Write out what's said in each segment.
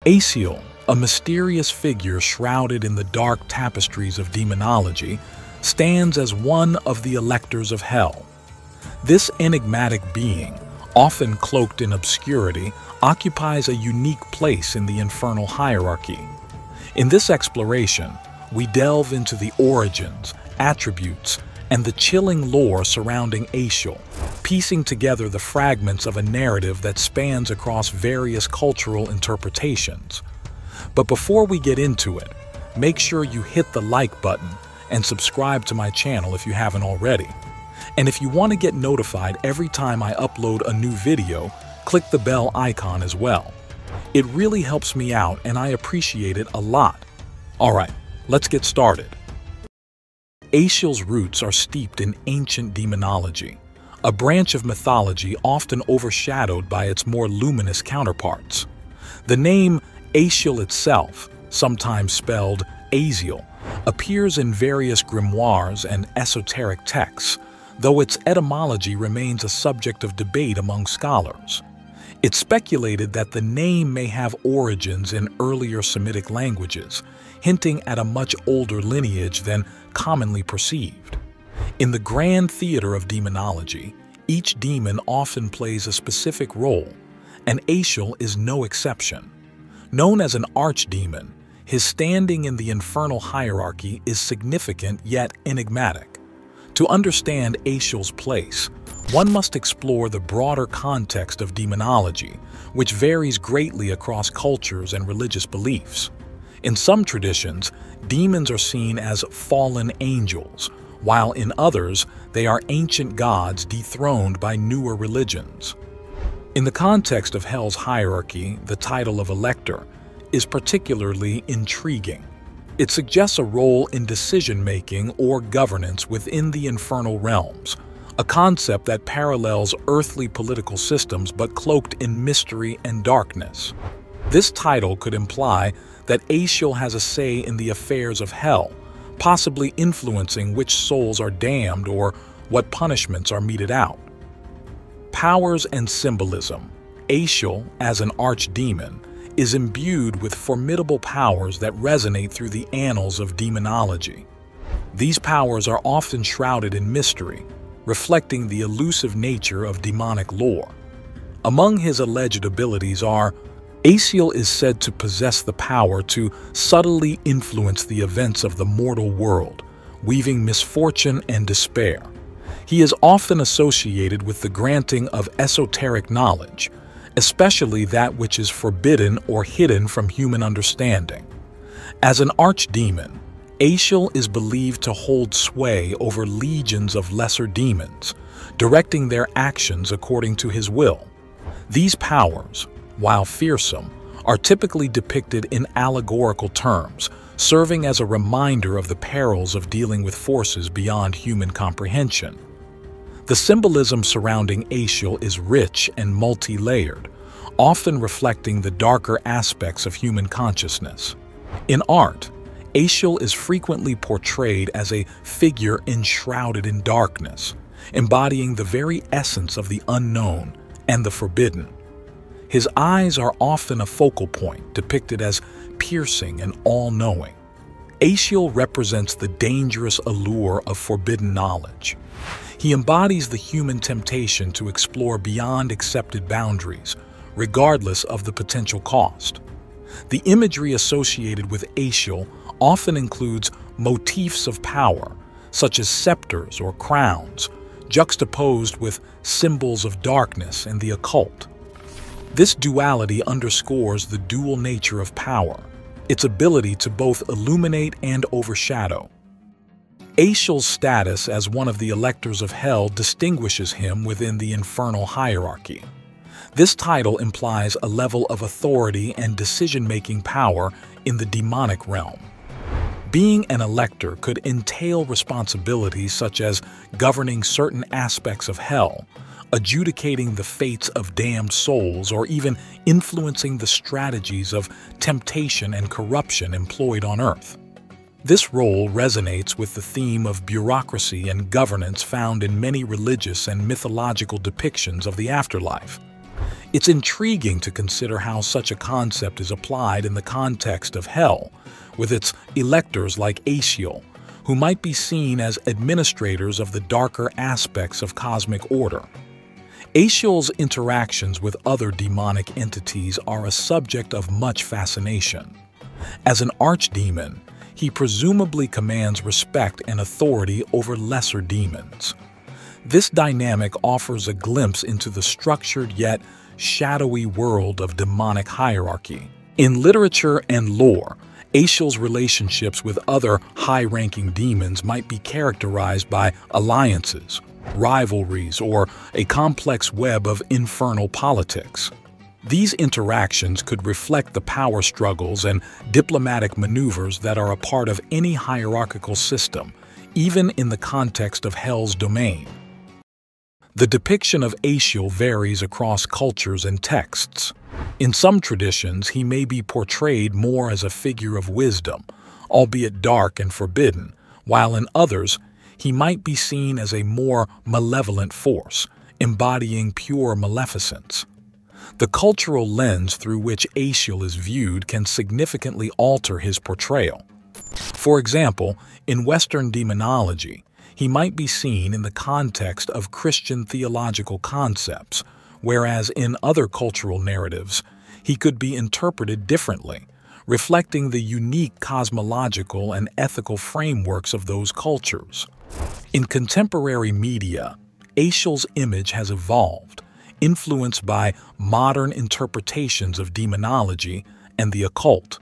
Aciel, a mysterious figure shrouded in the dark tapestries of demonology, stands as one of the Electors of Hell. This enigmatic being, often cloaked in obscurity, occupies a unique place in the infernal hierarchy. In this exploration, we delve into the origins, attributes, and the chilling lore surrounding Aciel, piecing together the fragments of a narrative that spans across various cultural interpretations. But before we get into it, make sure you hit the like button and subscribe to my channel if you haven't already. And if you want to get notified every time I upload a new video, click the bell icon as well. It really helps me out and I appreciate it a lot. Alright, let's get started. Aciel's roots are steeped in ancient demonology, a branch of mythology often overshadowed by its more luminous counterparts. The name Aciel itself, sometimes spelled Aziel, appears in various grimoires and esoteric texts, though its etymology remains a subject of debate among scholars. It's speculated that the name may have origins in earlier Semitic languages, hinting at a much older lineage than commonly perceived. In the grand theater of demonology, each demon often plays a specific role, and Aciel is no exception. Known as an archdemon, his standing in the infernal hierarchy is significant yet enigmatic. To understand Aciel's place, one must explore the broader context of demonology, which varies greatly across cultures and religious beliefs. In some traditions, demons are seen as fallen angels, while in others, they are ancient gods dethroned by newer religions. In the context of Hell's hierarchy, the title of Elector is particularly intriguing. It suggests a role in decision-making or governance within the infernal realms, a concept that parallels earthly political systems but cloaked in mystery and darkness. This title could imply that Aciel has a say in the affairs of Hell, possibly influencing which souls are damned or what punishments are meted out. Powers and symbolism. Aciel, as an archdemon, is imbued with formidable powers that resonate through the annals of demonology. These powers are often shrouded in mystery, reflecting the elusive nature of demonic lore. Among his alleged abilities are: Aciel is said to possess the power to subtly influence the events of the mortal world, weaving misfortune and despair. He is often associated with the granting of esoteric knowledge, especially that which is forbidden or hidden from human understanding. As an archdemon, Aciel is believed to hold sway over legions of lesser demons, directing their actions according to his will. These powers, while fearsome, are typically depicted in allegorical terms, serving as a reminder of the perils of dealing with forces beyond human comprehension. The symbolism surrounding Aciel is rich and multi-layered, often reflecting the darker aspects of human consciousness. In art, Aciel is frequently portrayed as a figure enshrouded in darkness, embodying the very essence of the unknown and the forbidden. His eyes are often a focal point, depicted as piercing and all-knowing. Aciel represents the dangerous allure of forbidden knowledge. He embodies the human temptation to explore beyond accepted boundaries, regardless of the potential cost. The imagery associated with Aciel often includes motifs of power, such as scepters or crowns, juxtaposed with symbols of darkness and the occult. This duality underscores the dual nature of power, its ability to both illuminate and overshadow. Aciel's status as one of the Electors of Hell distinguishes him within the infernal hierarchy. This title implies a level of authority and decision-making power in the demonic realm. Being an Elector could entail responsibilities such as governing certain aspects of Hell, adjudicating the fates of damned souls, or even influencing the strategies of temptation and corruption employed on Earth. This role resonates with the theme of bureaucracy and governance found in many religious and mythological depictions of the afterlife. It's intriguing to consider how such a concept is applied in the context of hell, with its electors like Aciel, who might be seen as administrators of the darker aspects of cosmic order. Aciel's interactions with other demonic entities are a subject of much fascination. As an archdemon, he presumably commands respect and authority over lesser demons. This dynamic offers a glimpse into the structured yet shadowy world of demonic hierarchy. In literature and lore, Aciel's relationships with other high-ranking demons might be characterized by alliances, rivalries, or a complex web of infernal politics. These interactions could reflect the power struggles and diplomatic maneuvers that are a part of any hierarchical system, even in the context of Hell's domain. The depiction of Aciel varies across cultures and texts. In some traditions, he may be portrayed more as a figure of wisdom, albeit dark and forbidden, while in others, he might be seen as a more malevolent force, embodying pure maleficence. The cultural lens through which Aciel is viewed can significantly alter his portrayal. For example, in Western demonology, he might be seen in the context of Christian theological concepts, whereas in other cultural narratives, he could be interpreted differently, reflecting the unique cosmological and ethical frameworks of those cultures. In contemporary media, Aciel's image has evolved, influenced by modern interpretations of demonology and the occult.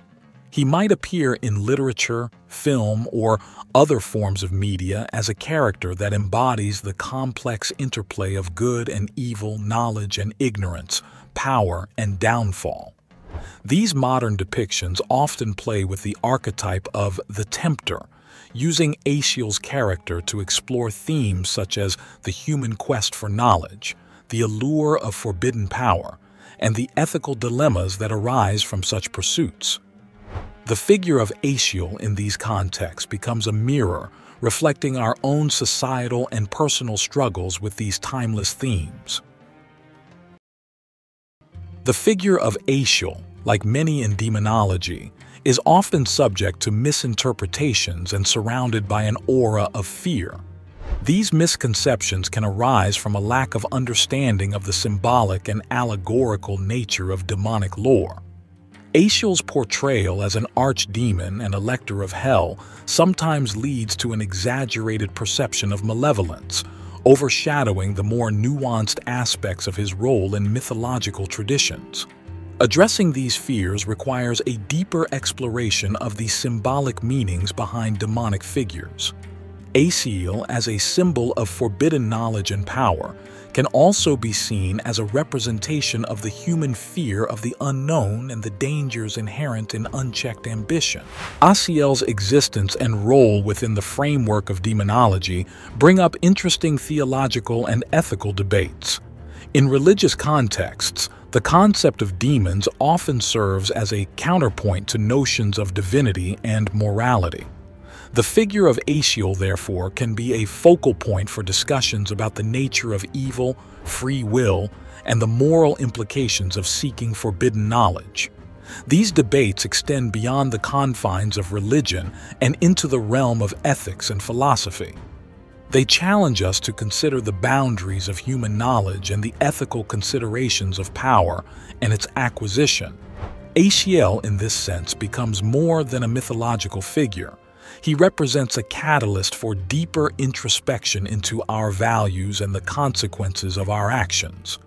He might appear in literature, film, or other forms of media as a character that embodies the complex interplay of good and evil, knowledge and ignorance, power and downfall. These modern depictions often play with the archetype of the tempter, using Aciel's character to explore themes such as the human quest for knowledge, the allure of forbidden power, and the ethical dilemmas that arise from such pursuits. The figure of Aciel in these contexts becomes a mirror reflecting our own societal and personal struggles with these timeless themes. The figure of Aciel, like many in demonology, is often subject to misinterpretations and surrounded by an aura of fear. These misconceptions can arise from a lack of understanding of the symbolic and allegorical nature of demonic lore. Aciel's portrayal as an archdemon and elector of hell sometimes leads to an exaggerated perception of malevolence, overshadowing the more nuanced aspects of his role in mythological traditions. Addressing these fears requires a deeper exploration of the symbolic meanings behind demonic figures. Aciel, as a symbol of forbidden knowledge and power, can also be seen as a representation of the human fear of the unknown and the dangers inherent in unchecked ambition. Aciel's existence and role within the framework of demonology bring up interesting theological and ethical debates. In religious contexts, the concept of demons often serves as a counterpoint to notions of divinity and morality. The figure of Aciel, therefore, can be a focal point for discussions about the nature of evil, free will, and the moral implications of seeking forbidden knowledge. These debates extend beyond the confines of religion and into the realm of ethics and philosophy. They challenge us to consider the boundaries of human knowledge and the ethical considerations of power and its acquisition. Aciel, in this sense, becomes more than a mythological figure. He represents a catalyst for deeper introspection into our values and the consequences of our actions.